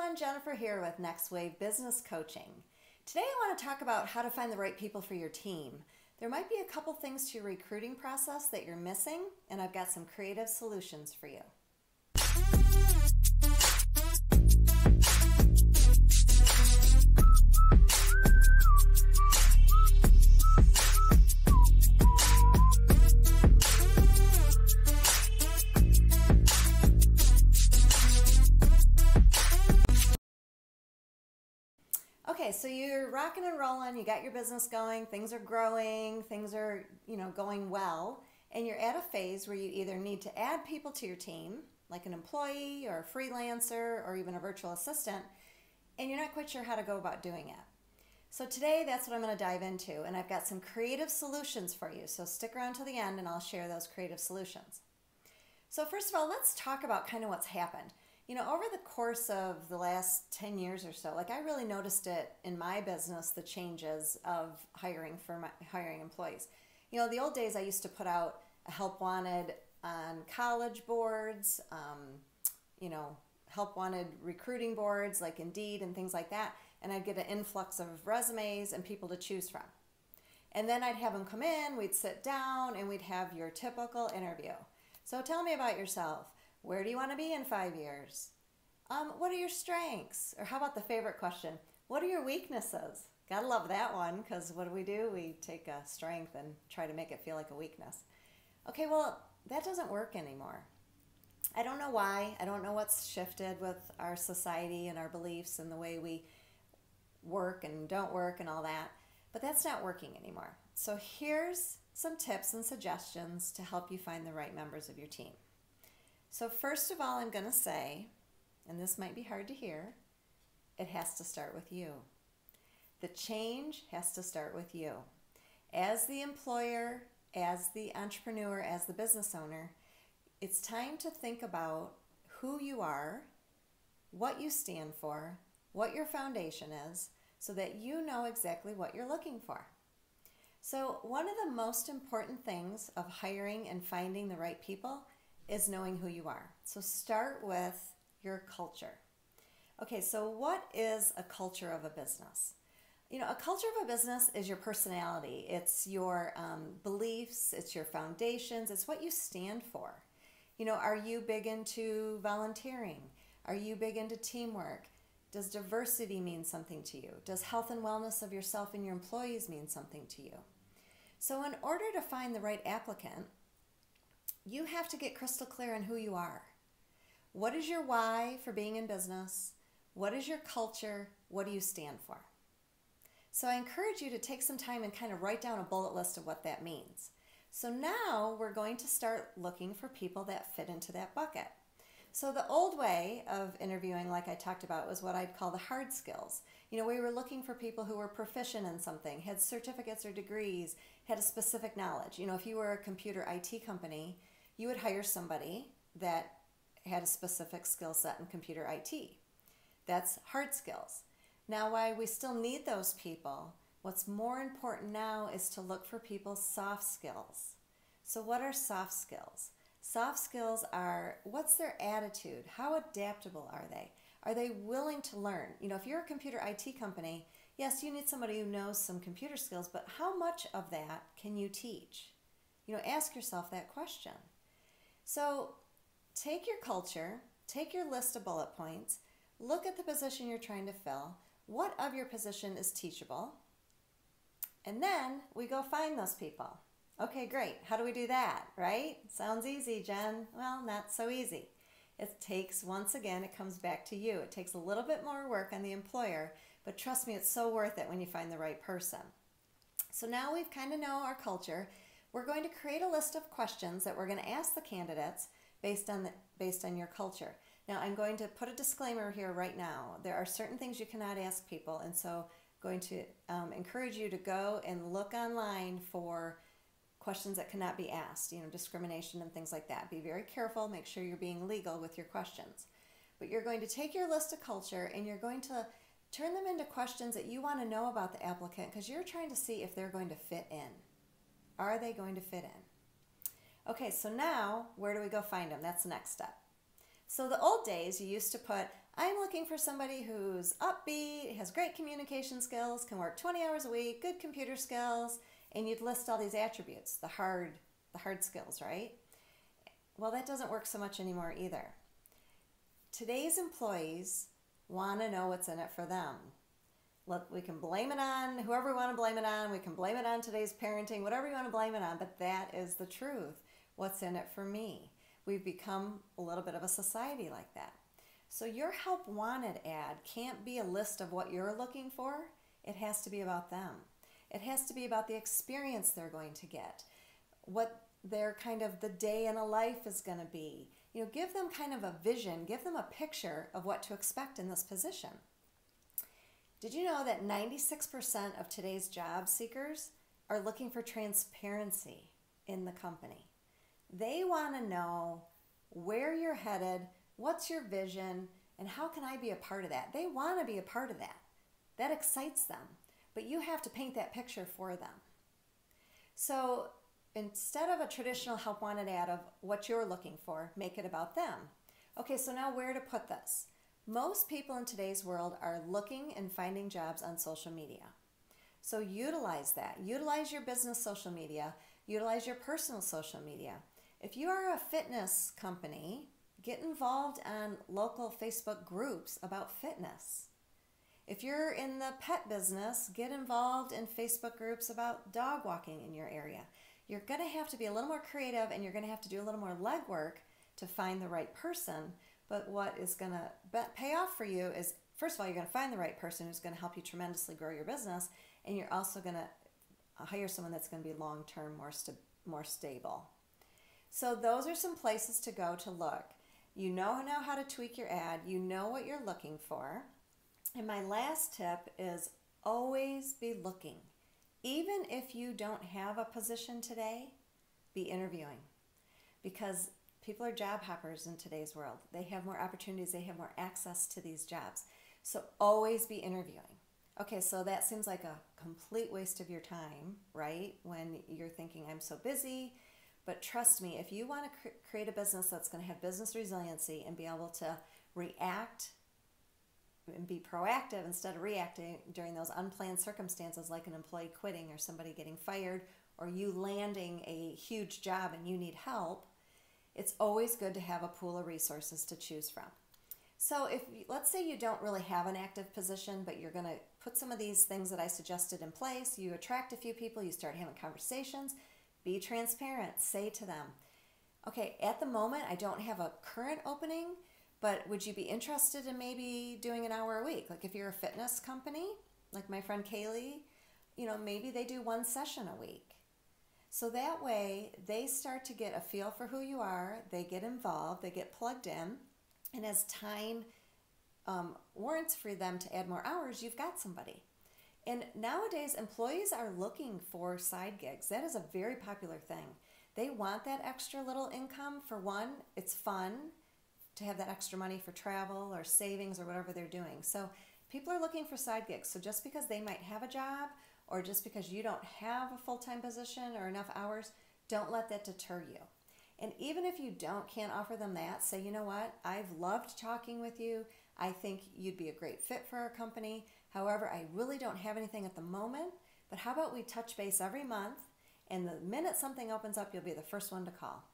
everyone, Jennifer here with Next Wave Business Coaching. Today I want to talk about how to find the right people for your team. There might be a couple things to your recruiting process that you're missing, and I've got some creative solutions for you. Okay, so you're rocking and rolling, you got your business going, things are growing, things are, going well, and you're at a phase where you either need to add people to your team, like an employee or a freelancer or even a virtual assistant, and you're not quite sure how to go about doing it. So today that's what I'm going to dive into, and I've got some creative solutions for you, so stick around till the end and I'll share those creative solutions. So first of all, let's talk about kind of what's happened. Over the course of the last 10 years or so, I really noticed it in my business, the changes of hiring employees. The old days I used to put out a help wanted on college boards, help wanted recruiting boards like Indeed and things like that, and I'd get an influx of resumes and people to choose from. And then I'd have them come in, we'd sit down, and we'd have your typical interview. So tell me about yourself. Where do you want to be in 5 years? What are your strengths? Or how about the favorite question? What are your weaknesses? Gotta love that one, because what do? We take a strength and try to make it feel like a weakness. Okay, well, that doesn't work anymore. I don't know why. I don't know what's shifted with our society and our beliefs and the way we work and don't work and all that, but that's not working anymore. So here's some tips and suggestions to help you find the right members of your team. So first of all, I'm going to say, and this might be hard to hear, it has to start with you. The change has to start with you. As the employer, as the entrepreneur, as the business owner, it's time to think about who you are, what you stand for, what your foundation is, so that you know exactly what you're looking for. So one of the most important things of hiring and finding the right people is knowing who you are. So start with your culture. Okay, so what is a culture of a business? A culture of a business is your personality. It's your beliefs, it's your foundations, it's what you stand for. Are you big into volunteering? Are you big into teamwork? Does diversity mean something to you? Does health and wellness of yourself and your employees mean something to you? So in order to find the right applicant, you have to get crystal clear on who you are. What is your why for being in business? What is your culture? What do you stand for? So I encourage you to take some time and kind of write down a bullet list of what that means. So now we're going to start looking for people that fit into that bucket. So the old way of interviewing, like I talked about, was what I'd call the hard skills. We were looking for people who were proficient in something, had certificates or degrees, had a specific knowledge. If you were a computer IT company, you would hire somebody that had a specific skill set in computer IT. That's hard skills. Now, while we still need those people, what's more important now is to look for people's soft skills. So what are soft skills? Soft skills are, what's their attitude? How adaptable are they? Are they willing to learn? If you're a computer IT company, yes, you need somebody who knows some computer skills, but how much of that can you teach? Ask yourself that question. So take your culture, take your list of bullet points, look at the position you're trying to fill, what of your position is teachable, and then we go find those people. Okay, great. How do we do that, right? Sounds easy, Jen. Well, not so easy. It takes, once again, it comes back to you. It takes a little bit more work on the employer, but trust me, it's so worth it when you find the right person. So now we've kind of know our culture. We're going to create a list of questions that we're going to ask the candidates based on your culture. Now, I'm going to put a disclaimer here right now. There are certain things you cannot ask people, and so I'm going to encourage you to go and look online for questions that cannot be asked, discrimination and things like that. Be very careful, make sure you're being legal with your questions. But you're going to take your list of culture and you're going to turn them into questions that you want to know about the applicant, because you're trying to see if they're going to fit in. Are they going to fit in? Okay, so now where do we go find them? That's the next step. So the old days, you used to put I'm looking for somebody who's upbeat, has great communication skills, can work 20 hours a week, good computer skills, and you'd list all these attributes, the hard skills, right? Well, that doesn't work so much anymore either. Today's employees want to know what's in it for them. Look, we can blame it on whoever we want to blame it on. We can blame it on today's parenting, whatever you want to blame it on, but that is the truth. What's in it for me? We've become a little bit of a society like that. So your help wanted ad can't be a list of what you're looking for. It has to be about them. It has to be about the experience they're going to get, what their kind of the day in a life is going to be. You know, give them kind of a vision, give them a picture of what to expect in this position. Did you know that 96% of today's job seekers are looking for transparency in the company? They want to know where you're headed, what's your vision, and how can I be a part of that? They want to be a part of that. That excites them, but you have to paint that picture for them. So instead of a traditional help wanted ad of what you're looking for, make it about them. Okay, so now where to put this? Most people in today's world are looking and finding jobs on social media. So utilize that. Utilize your business social media. Utilize your personal social media. If you are a fitness company, get involved on local Facebook groups about fitness. If you're in the pet business, get involved in Facebook groups about dog walking in your area. You're going to have to be a little more creative, and you're going to have to do a little more legwork to find the right person. But what is going to pay off for you is, first of all, you're going to find the right person who's going to help you tremendously grow your business, and you're also going to hire someone that's going to be long-term, more stable. So those are some places to go to look. You know now how to tweak your ad. You know what you're looking for. And my last tip is always be looking. Even if you don't have a position today, be interviewing. Because people are job hoppers in today's world. They have more opportunities. They have more access to these jobs. So always be interviewing. Okay, so that seems like a complete waste of your time, right? When you're thinking, I'm so busy. But trust me, if you want to create a business that's going to have business resiliency and be able to react and be proactive instead of reacting during those unplanned circumstances like an employee quitting or somebody getting fired or you landing a huge job and you need help, it's always good to have a pool of resources to choose from. So if, let's say you don't really have an active position, but you're going to put some of these things that I suggested in place, you attract a few people, you start having conversations, be transparent, say to them, okay, at the moment I don't have a current opening, but would you be interested in maybe doing an hour a week? Like if you're a fitness company, like my friend Kaylee, maybe they do one session a week. So that way they start to get a feel for who you are, they get involved, they get plugged in, and as time warrants for them to add more hours, you've got somebody. And nowadays employees are looking for side gigs. That is a very popular thing. They want that extra little income. For one, it's fun to have that extra money for travel or savings or whatever they're doing. So people are looking for side gigs. So just because they might have a job or just because you don't have a full-time position or enough hours, don't let that deter you. And even if you can't offer them that, say, you know what, I've loved talking with you. I think you'd be a great fit for our company. However, I really don't have anything at the moment, but how about we touch base every month, and the minute something opens up, you'll be the first one to call.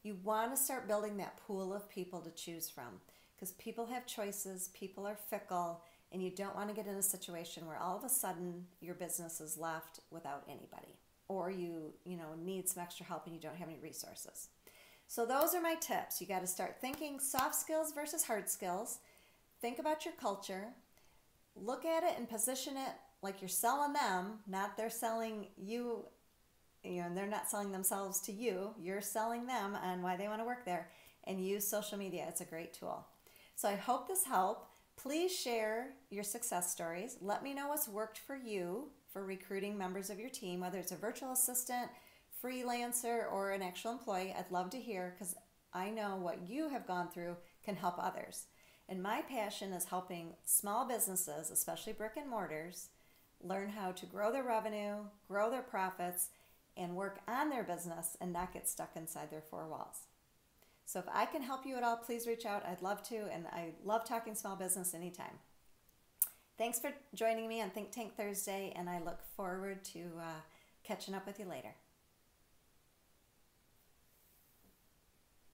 You want to start building that pool of people to choose from because people have choices, people are fickle, and you don't want to get in a situation where all of a sudden your business is left without anybody or you need some extra help and you don't have any resources. So those are my tips. You got to start thinking soft skills versus hard skills. Think about your culture. Look at it and position it like you're selling them, not they're selling you. And they're not selling themselves to you. You're selling them on why they want to work there. And use social media. It's a great tool. So I hope this helped. Please share your success stories. Let me know what's worked for you for recruiting members of your team, whether it's a virtual assistant, freelancer, or an actual employee. I'd love to hear because I know what you have gone through can help others. And my passion is helping small businesses, especially brick and mortars, learn how to grow their revenue, grow their profits, and work on their business and not get stuck inside their four walls. So if I can help you at all, please reach out. I'd love to, and I love talking small business anytime. Thanks for joining me on Think Tank Thursday, and I look forward to catching up with you later.